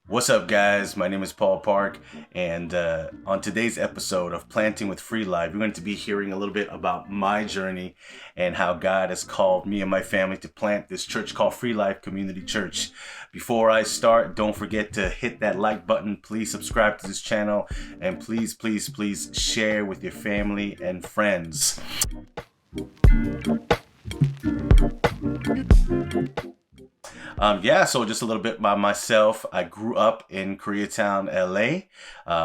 What's up, guys? My name is Paul Park, and on today's episode of Planting with Free Life, we're going to be hearing a little bit about my journey and how God has called me and my family to plant this church called Free Life Community Church. Before I start, don't forget to hit that like button. Please subscribe to this channel, and please share with your family and friends. So just a little bit about myself. I grew up in Koreatown, LA.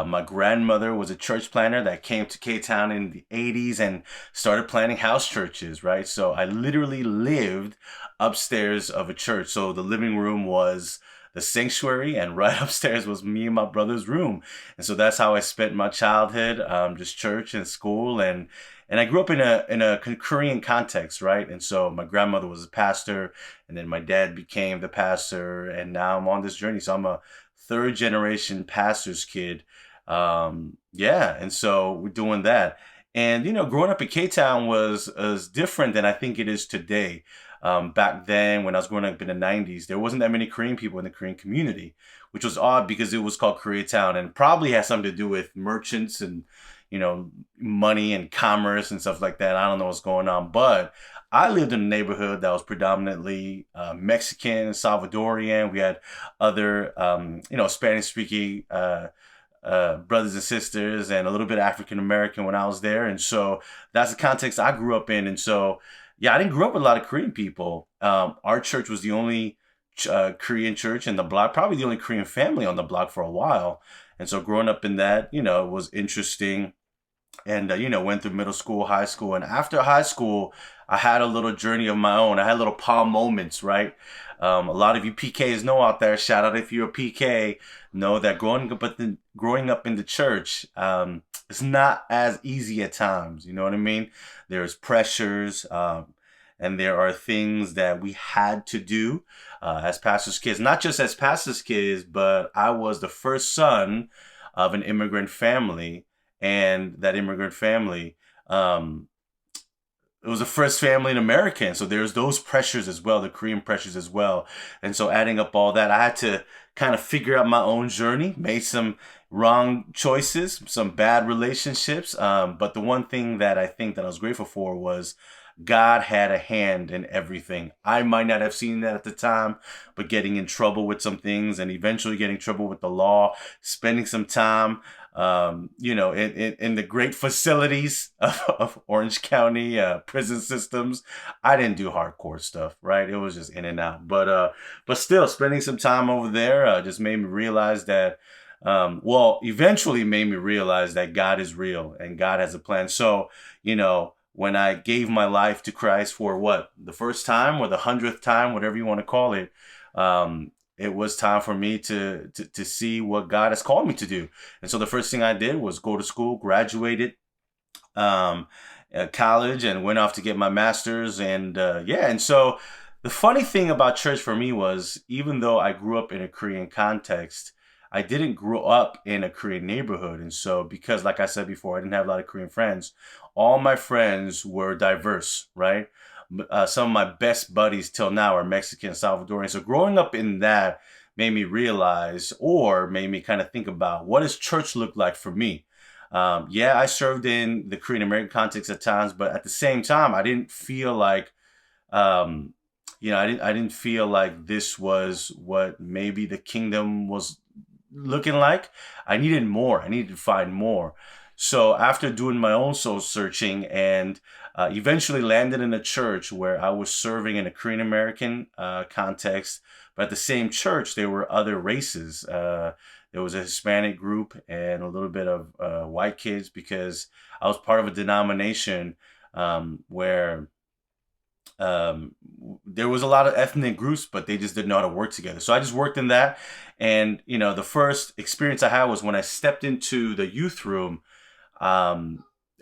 My grandmother was a church planter that came to K-Town in the 80s and started planting house churches, right? So I literally lived upstairs of a church. So the living room was the sanctuary, and right upstairs was me and my brother's room. And so that's how I spent my childhood, just church and school. And I grew up in a Korean context, right? And so my grandmother was a pastor, and then my dad became the pastor, and now I'm on this journey. So I'm a third generation pastor's kid. And so we're doing that. And growing up in K-Town was different than I think it is today. Back then, when I was growing up in the 90s, there wasn't that many Korean people in the Korean community, which was odd because it was called Koreatown, and probably has something to do with merchants and money and commerce and stuff like that. I don't know what's going on, but I lived in a neighborhood that was predominantly Mexican, Salvadorian. We had other, Spanish-speaking brothers and sisters, and a little bit African American when I was there. And so that's the context I grew up in. And so, yeah, I didn't grow up with a lot of Korean people. Our church was the only Korean church in the block, probably the only Korean family on the block for a while. And so growing up in that, was interesting. And, went through middle school, high school. And after high school, I had a little journey of my own. I had little Paul moments, right? A lot of you PKs know out there, shout out if you're a PK, know that growing up in the church, it's not as easy at times. You know what I mean? There's pressures, and there are things that we had to do as pastors' kids. Not just as pastors' kids, but I was the first son of an immigrant family. And that immigrant family, it was the first family in America. And so there's those pressures as well, the Korean pressures as well. And so adding up all that, I had to kind of figure out my own journey, made some wrong choices, some bad relationships. But the one thing that I think that I was grateful for was God had a hand in everything. I might not have seen that at the time, but getting in trouble with some things and eventually getting in trouble with the law, spending some time in the great facilities of Orange County prison systems. I didn't do hardcore stuff, right? It was just in and out. But still, spending some time over there just made me realize that, eventually made me realize that God is real and God has a plan. So, when I gave my life to Christ for the first time or the 100th time, whatever you want to call it, it was time for me to see what God has called me to do. And so the first thing I did was go to school, graduated college, and went off to get my master's. And so the funny thing about church for me was, even though I grew up in a Korean context, I didn't grow up in a Korean neighborhood. And so, because like I said before, I didn't have a lot of Korean friends, all my friends were diverse, right? Some of my best buddies till now are Mexican, Salvadorian. So growing up in that made me realize, or made me kind of think about, what does church look like for me? I served in the Korean American context at times, but at the same time, I didn't feel like, I didn't feel like this was what maybe the kingdom was looking like. I needed more. I needed to find more. So after doing my own soul searching, and eventually landed in a church where I was serving in a Korean American context, but at the same church there were other races. There was a Hispanic group and a little bit of white kids, because I was part of a denomination where there was a lot of ethnic groups, but they just didn't know how to work together. So I just worked in that. And, the first experience I had was when I stepped into the youth room.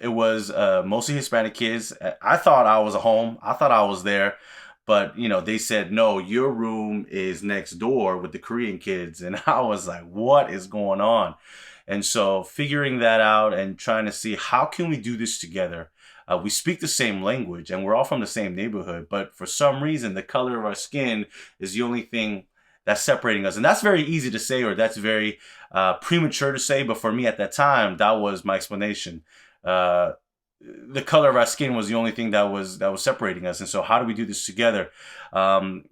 It was mostly Hispanic kids. I thought I was home. I thought I was there. But, they said, no, your room is next door with the Korean kids. And I was like, what is going on? And so figuring that out and trying to see, how can we do this together? we speak the same language and we're all from the same neighborhood, but for some reason, the color of our skin is the only thing that's separating us. And that's very easy to say, or that's very premature to say. But for me at that time, that was my explanation. The color of our skin was the only thing that was separating us. And so how do we do this together? And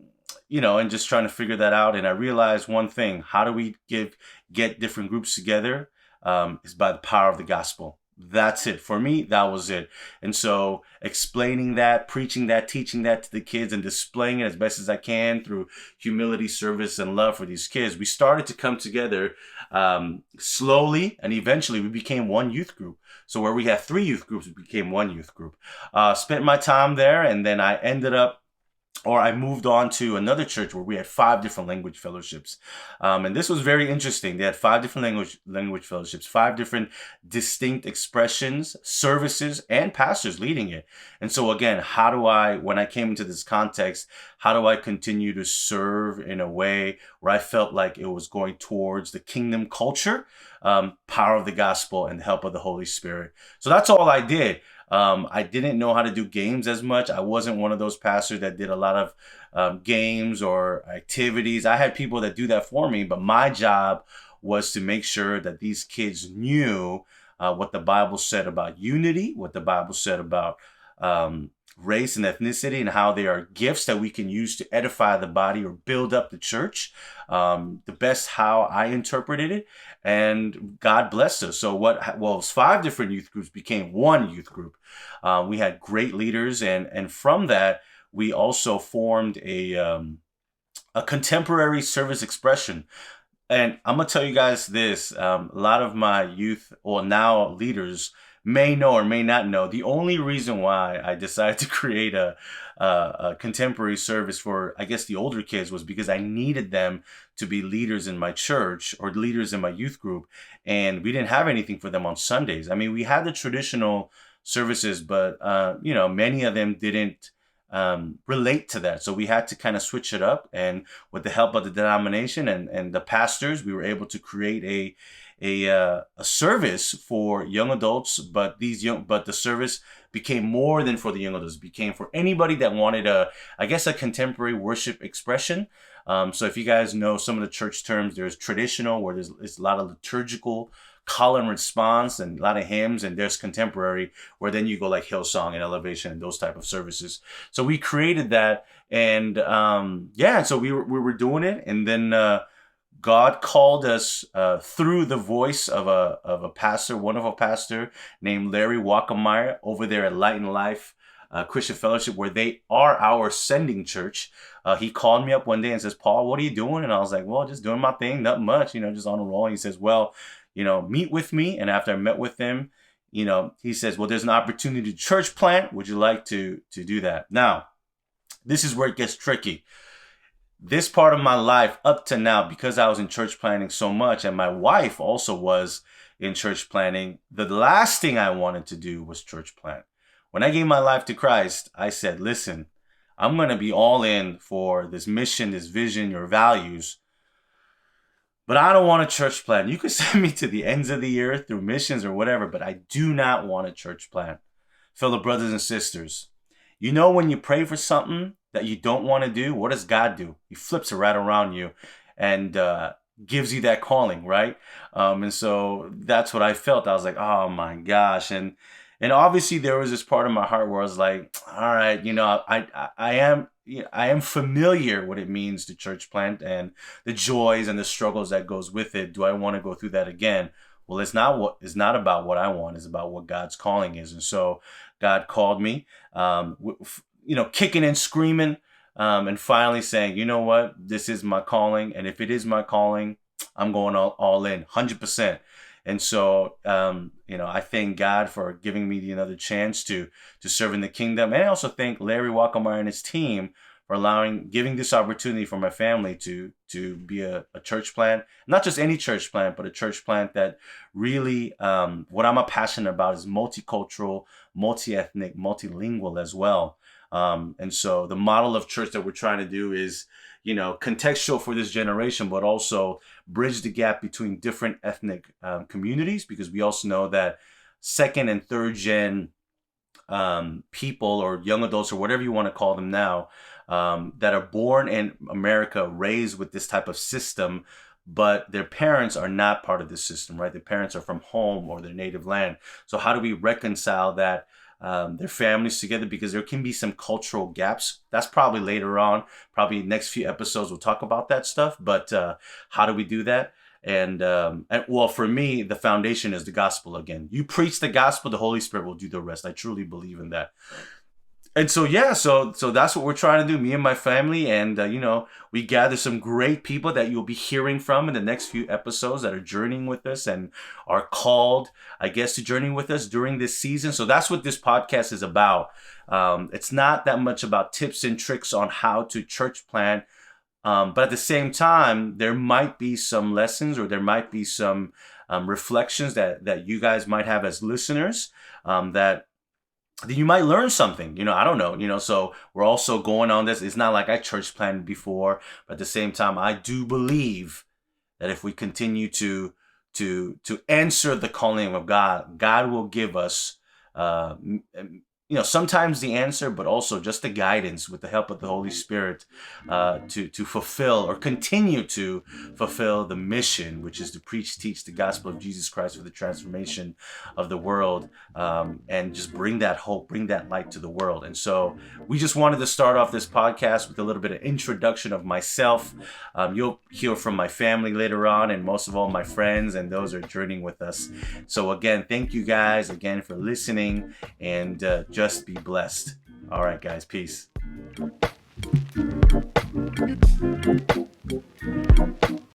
just trying to figure that out. And I realized one thing: how do we get different groups together? Is by the power of the gospel. That's it. For me, that was it. And so explaining that, preaching that, teaching that to the kids, and displaying it as best as I can through humility, service, and love for these kids, we started to come together slowly, and eventually we became one youth group. So where we had 3 youth groups, we became one youth group. Spent my time there, and then I moved on to another church where we had 5 different language fellowships. And this was very interesting. They had 5 different language fellowships, 5 different distinct expressions, services, and pastors leading it. And so again, when I came into this context, how do I continue to serve in a way where I felt like it was going towards the kingdom culture, power of the gospel, and the help of the Holy Spirit? So that's all I did. I didn't know how to do games as much. I wasn't one of those pastors that did a lot of games or activities. I had people that do that for me, but my job was to make sure that these kids knew what the Bible said about unity, what the Bible said about race and ethnicity, and how they are gifts that we can use to edify the body or build up the church. The best how I interpreted it, and God blessed us. So it was 5 different youth groups became one youth group. We had great leaders, and from that we also formed a contemporary service expression. And I'm gonna tell you guys this: a lot of my youth, or now leaders, may know or may not know, the only reason why I decided to create a contemporary service for, I guess, the older kids was because I needed them to be leaders in my church or leaders in my youth group. And we didn't have anything for them on Sundays. I mean, we had the traditional services, but, many of them didn't relate to that. So we had to kind of switch it up. And with the help of the denomination and the pastors, we were able to create a service for young adults, but the service became more than for the young adults. It became for anybody that wanted a contemporary worship expression. So if you guys know some of the church terms, there's traditional, where it's a lot of liturgical call and response and a lot of hymns, and there's contemporary, where then you go like Hillsong and Elevation and those type of services. So we created that, and so we were doing it, and then God called us through the voice of a pastor, wonderful pastor named Larry Wackemeyer over there at Light and Life Christian Fellowship, where they are our sending church. He called me up one day and says, "Paul, what are you doing?" And I was like, "Well, just doing my thing, not much, just on a roll." And he says, "Well, meet with me." And after I met with him, he says, "Well, there's an opportunity to church plant. Would you like to do that?" Now, this is where it gets tricky. This part of my life up to now, because I was in church planting so much, and my wife also was in church planting, the last thing I wanted to do was church plant. When I gave my life to Christ, I said, "Listen, I'm going to be all in for this mission, this vision, your values, but I don't want a church plant. You could send me to the ends of the earth through missions or whatever, but I do not want a church plant." Fellow brothers and sisters, when you pray for something that you don't want to do, what does God do? He flips it right around you and gives you that calling, right? And so that's what I felt. I was like, oh my gosh. And obviously there was this part of my heart where I was like, all right, I am familiar what it means to church plant and the joys and the struggles that goes with it. Do I want to go through that again? Well, it's not about what I want. It's about what God's calling is. And so God called me, kicking and screaming, and finally saying, "You know what? This is my calling. And if it is my calling, I'm going all in 100%. And so, I thank God for giving me another chance to serve in the kingdom. And I also thank Larry Wackemeyer and his team for giving this opportunity for my family to be a church plant, not just any church plant, but a church plant that really, what I'm passionate about is multicultural, multiethnic, multilingual as well. And so the model of church that we're trying to do is, contextual for this generation, but also bridge the gap between different ethnic communities, because we also know that second and third gen people or young adults or whatever you want to call them now, that are born in America, raised with this type of system, but their parents are not part of this system, right? Their parents are from home or their native land. So how do we reconcile that, their families together? Because there can be some cultural gaps. That's probably later on, probably next few episodes we'll talk about that stuff. But how do we do that? And well, for me, the foundation is the gospel. Again, you preach the gospel, the Holy Spirit will do the rest. I truly believe in that. And so, yeah, so that's what we're trying to do, me and my family. And, we gather some great people that you'll be hearing from in the next few episodes that are journeying with us and are called, I guess, to journey with us during this season. So that's what this podcast is about. It's not that much about tips and tricks on how to church plant. But at the same time, there might be some lessons, or there might be some reflections that you guys might have as listeners, that you might learn something. I don't know. So we're also going on this. It's not like I church planted before, but at the same time, I do believe that if we continue to answer the calling of God, God will give us, sometimes the answer, but also just the guidance with the help of the Holy Spirit, to fulfill or continue to fulfill the mission, which is to preach, teach the gospel of Jesus Christ for the transformation of the world, and just bring that hope, bring that light to the world. And so we just wanted to start off this podcast with a little bit of introduction of myself. You'll hear from my family later on, and most of all my friends and those who are journeying with us. So again, thank you guys again for listening, and just be blessed. All right, guys. Peace.